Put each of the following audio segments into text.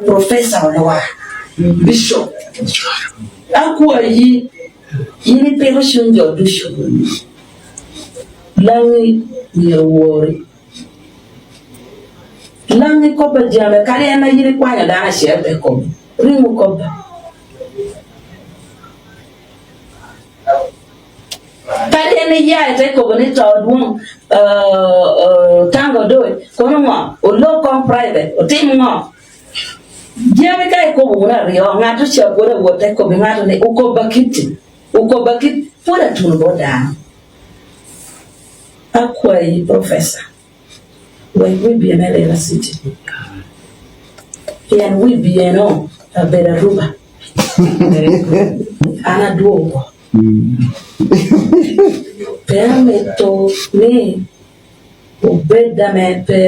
professor wa bishop akwa yi yini pero shunjo dusho langi ni wori langi ko ba jame kale na yini kwanya dana shebe ko ringu ko ba kale na ya te ko bone to dum tango do ko no o lo kon private o tim ngo jame kai ko buna rio ngato cha bora wote ko ngato ne uko bakiti pora tuno da akwa yi professor we be an area city and we be no a better ruba ana duo permetto ne obeda me pe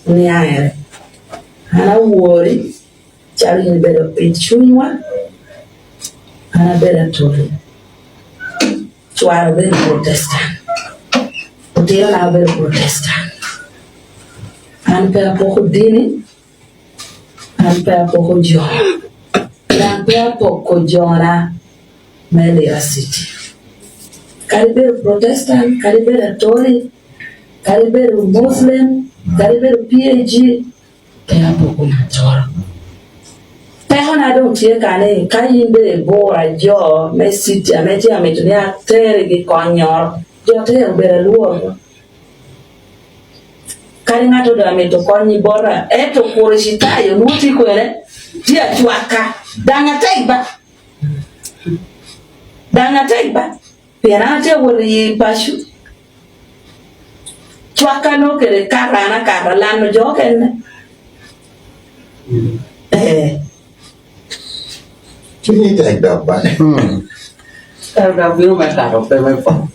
ni aere ana wori chari ni better pichunwa ana better tori chwara better protestant utira na better protestant an pera poco dini an pera poco giorno an pera poco giorno Melia City Caribbean Protestant Caribbean Tory Caribbean Muslim Caribbean PAG pera poco matoro pehona don't tie kane kayimbe bora jo me city ameti ametunia tere gi konyor jo tere bere luo kari ngato da meto konyi bora eto kurishitayo nuti kwere dia chwaka danga taiba penate wori pashu chwaka no kere karana lano joken Kini tak dapat. Kalau dah film tak dapat memang.